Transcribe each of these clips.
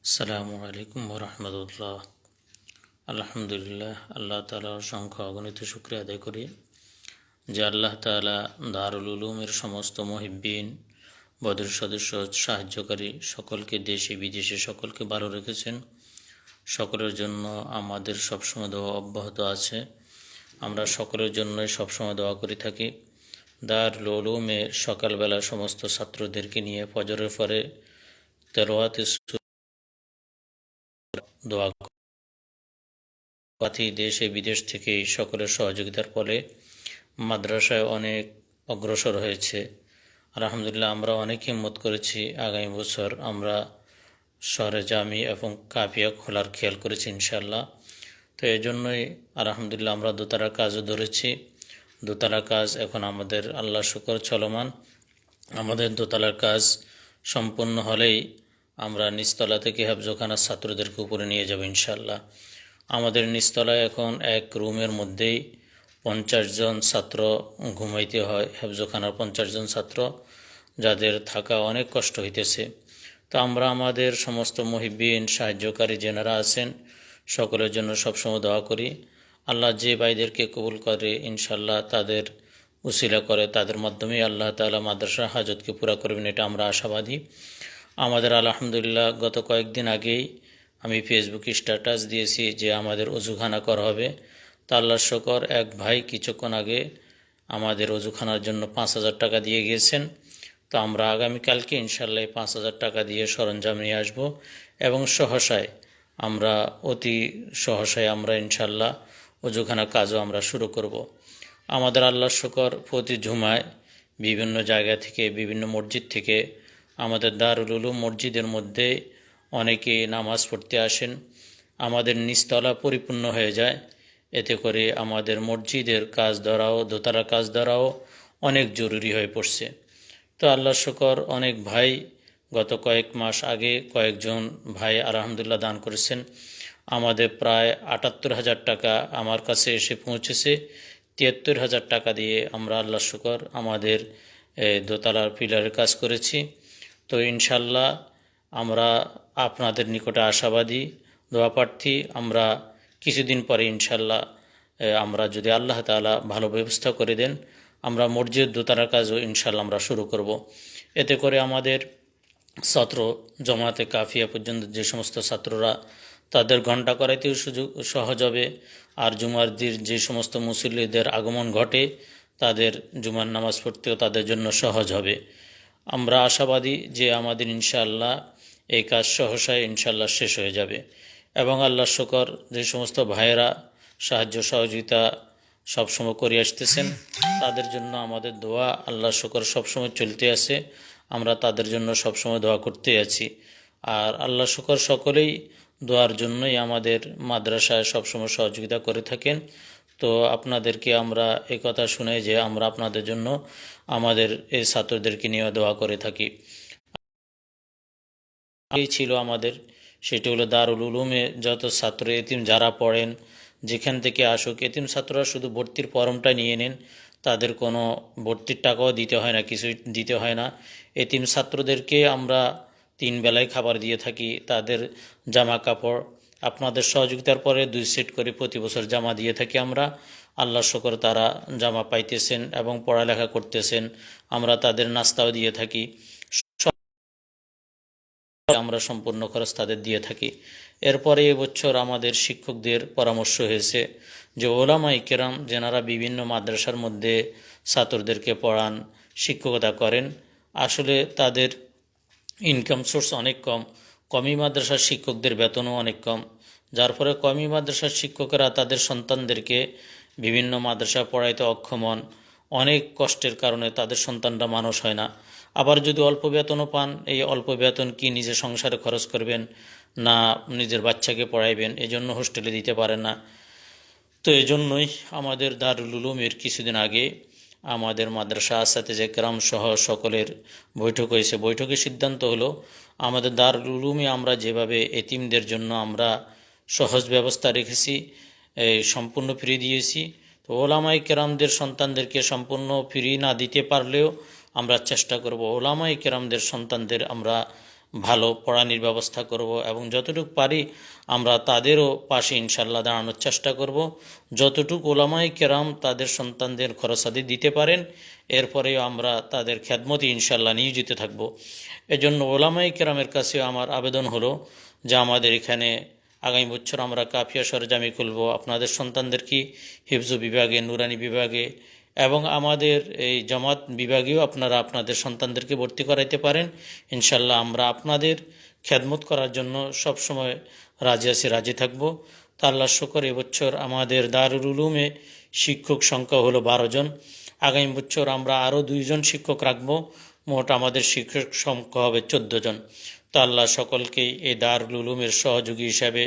আসসালামু আলাইকুম রহমতুল্লাহ। আলহামদুলিল্লাহ, আল্লাহ তালার অসংখ্য অগণিত শুকরিয়া আদায় করি যে আল্লাহ তালা দারুল উলুমের সমস্ত মুহিব্বিন, বদের সদস্য, সাহায্যকারী সকলকে, দেশে বিদেশে সকলকে ভালো রেখেছেন। সকলের জন্য আমাদের সবসময় দোয়া অব্যাহত আছে। আমরা সকলের জন্যই সবসময় দোয়া করে থাকি। দারুল উলুমের সকালবেলা সমস্ত ছাত্রদেরকে নিয়ে ফজরের পরে তেলাওয়াতে দোয়া পাথি দেশে বিদেশ থেকে সকলের সহযোগিতার ফলে মাদ্রাসায় অনেক অগ্রসর হয়েছে। আলহামদুলিল্লাহ, আমরা অনেক হিম্মত করেছি। আগামী বছর আমরা শহরে জামি এবং কাফিয়া খোলার খেয়াল করেছি ইনশাল্লাহ। তো এই জন্যই আলহামদুলিল্লাহ আমরা দোতলার কাজও ধরেছি। দোতলার কাজ এখন আমাদের আল্লাহ শুকর চলমান। আমাদের দোতলার কাজ সম্পূর্ণ হলেই আমরা নিচতলা থেকে হেফজখানার ছাত্রদেরকে উপরে নিয়ে যাব ইনশাল্লাহ। আমাদের নিচতলায় এখন এক রুমের মধ্যেই 50 জন ছাত্র ঘুমাইতে হয়। হেফজখানার 50 জন ছাত্র, যাদের থাকা অনেক কষ্ট হইতেছে। তো আমরা আমাদের সমস্ত মুহিব্বিন, সাহায্যকারী যেনারা আছেন সকলের জন্য সবসময় দোয়া করি। আল্লাহ যে ভাইদেরকে কবুল করে ইনশাল্লাহ, তাদের উসিলা করে, তাদের মাধ্যমেই আল্লাহ তাআলা মাদ্রাসার হাজতকে পুরা করবেন, এটা আমরা আশাবাদী। আমাদের আলহামদুলিল্লাহ গত কয়েকদিন আগেই আমি ফেসবুকে স্ট্যাটাস দিয়েছি যে আমাদের অজুখানা করা হবে। তা আল্লাহর শুকর, এক ভাই কিছুক্ষণ আগে আমাদের অজুখানার জন্য 5,000 টাকা দিয়ে গিয়েছেন। তো আমরা আগামীকালকে ইনশাল্লাহ 5,000 টাকা দিয়ে সরঞ্জাম নিয়ে আসব এবং অতি সহসায় আমরা ইনশাল্লাহ অজুখানা কাজও আমরা শুরু করব। আমাদের আল্লাহর শুকর, প্রতি জুমায় বিভিন্ন জায়গা থেকে, বিভিন্ন মসজিদ থেকে আমাদের দারুল উলুম মসজিদের মধ্যে অনেকে নামাজ পড়তে আসেন। আমাদের নিচতলা পরিপূর্ণ হয়ে যায়। এতে করে আমাদের মসজিদের কাজ ধরাও, দোতলা কাজ ধরাও অনেক জরুরি হয়ে পড়ছে। তো আল্লাহর শুকর, অনেক ভাই গত কয়েক মাস আগে কয়েকজন ভাই আলহামদুলিল্লাহ দান করেছেন। আমাদের প্রায় 78,000 টাকা আমার কাছে এসে পৌঁছেছে। 73,000 টাকা দিয়ে আমরা আল্লাহর শুকর আমাদের দোতলার পিলারের কাজ করেছি। তো ইনশাল্লাহ আমরা আপনাদের নিকটে আশাবাদী, দোয়া প্রার্থী। আমরা কিছুদিন পরে ইনশাল্লাহ আমরা যদি আল্লাহ তাআলা ভালো ব্যবস্থা করে দেন, আমরা মসজিদ দোতলার কাজও ইনশাল্লাহ আমরা শুরু করব। এতে করে আমাদের ছাত্র জমাতে কাফিয়া পর্যন্ত যে সমস্ত ছাত্ররা, তাদের ঘণ্টা করাইতেও সহজ হবে। আর জুমার দিন যে সমস্ত মুসল্লিদের আগমন ঘটে, তাদের জুমার নামাজ পড়তেও তাদের জন্য সহজ হবে। আমরা আশাবাদী যে আমাদের ইনশাআল্লাহ এই কাজ সহসায় ইনশাআল্লাহ শেষ হয়ে যাবে। এবং আল্লাহর শুকর, যে সমস্ত ভাইয়েরা সাহায্য সহযোগিতা সবসময় করে আসতেছেন, তাদের জন্য আমাদের দোয়া আল্লাহর শুকর সবসময় চলতে আছে। আমরা তাদের জন্য সবসময় দোয়া করতে আছি। আর আল্লাহর শুকর, সকলেই দোয়ার জন্যই আমাদের মাদ্রাসায় সবসময় সহযোগিতা করে থাকেন। তো আপনাদেরকে আমরা এই কথা শুনে যে আমরা আপনাদের জন্য আমাদের এই ছাত্রদেরকে নিয়ে দোয়া করে থাকি। এই ছিল আমাদের, সেটি হলো দারুল উলুমে যত ছাত্র এতিম যারা পড়েন, যেখান থেকে আসুক, এতিম ছাত্ররা শুধু ভর্তির ফর্মটা নিয়ে নেন, তাদের কোনো ভর্তির টাকাও দিতে হয় না, কিছুই দিতে হয় না। এতিম ছাত্রদেরকে আমরা 3 বেলায় খাবার দিয়ে থাকি। তাদের জামা কাপড় আপনাদের সহযোগিতার পরে 2 সেট করে প্রতি বছর জামা দিয়ে থাকি আমরা। আল্লাহ শুকর, তারা জামা পাইতেছেন এবং পড়ালেখা করতেছেন। আমরা তাদের নাস্তাও দিয়ে থাকি। আমরা সম্পূর্ণ খরচ তাদের দিয়ে থাকি। এরপরে এবছর আমাদের শিক্ষকদের পরামর্শ হয়েছে যে ওলামায়ে কেরাম যেনারা বিভিন্ন মাদ্রাসার মধ্যে ছাত্রদেরকে পড়ান, শিক্ষকতা করেন, আসলে তাদের ইনকাম সোর্স অনেক কম। কমি মাদ্রাসার শিক্ষকদের বেতনও অনেক কম, যার ফলে কমি মাদ্রাসার শিক্ষকেরা তাদের সন্তানদেরকে বিভিন্ন মাদ্রাসা পড়াইতে অক্ষম হন। অনেক কষ্টের কারণে তাদের সন্তানরা মানুষ হয় না। আবার যদি অল্প বেতনও পান, এই অল্প বেতন কি নিজে সংসারে খরচ করবেন, না নিজের বাচ্চাকে পড়াইবেন, এজন্য হোস্টেলে দিতে পারেন না। তো এজন্যই আমাদের দারুল উলুমের কিছুদিন আগে আমাদের মাদ্রাসা আসাতিজে কেরাম সহ সকলের বৈঠক হয়েছে। বৈঠকের সিদ্ধান্ত হলো আমাদের দারুল উলুমে আমরা যেভাবে এতিমদের জন্য আমরা সহজ ব্যবস্থা রেখেছি, সম্পূর্ণ ফ্রি দিয়েছি। তো ওলামায়ে কেরামদের সন্তানদেরকে সম্পূর্ণ ফ্রি না দিতে পারলেও আমরা চেষ্টা করব ওলামায়ে কেরামদের সন্তানদের আমরা ভালো পড়ানির ব্যবস্থা করব এবং যতটুকু পারি আমরা তাদেরও পাশে ইনশাল্লাহ দাঁড়ানোর চেষ্টা করব। যতটুকু ওলামায়ে কেরাম তাদের সন্তানদের খরচাদি দিতে পারেন, এরপরেও আমরা তাদের খেদমতে ইনশাল্লাহ নিয়োজিত থাকব। এজন্য ওলামায়ে কেরামের কাছে আমার আবেদন হলো যে আমাদের এখানে আগামী বছর আমরা কাফিয়া সরজামি খুলব, আপনাদের সন্তানদেরকে হিফজু বিভাগে, নুরানি বিভাগে এবং আমাদের এই জামাত বিভাগেও আপনারা আপনাদের সন্তানদেরকে ভর্তি করাইতে পারেন। ইনশাল্লাহ আমরা আপনাদের খেদমত করার জন্য সবসময় রাজি আছি, রাজি থাকব। তা আল্লাহর শুকর এবছর আমাদের দারুল উলুমে শিক্ষক সংখ্যা হলো 12 জন। আগামী বছর আমরা আরও 2 জন শিক্ষক রাখব, মোট আমাদের শিক্ষক সংখ্যা হবে 14 জন। তা আল্লাহ সকলকেই এই দারুল উলুমের সহযোগী হিসাবে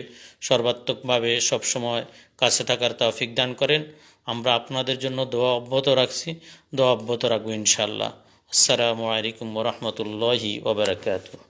সর্বাত্মকভাবে সবসময় কাছে থাকার তৌফিক দান করেন। আমরা আপনাদের জন্য দোয়া অব্যাহত রাখছি, দোয়া অব্যাহত রাখবো ইনশাআল্লাহ। আসসালামু আলাইকুম ওয়া রাহমাতুল্লাহি ওয়া বারাকাতুহু।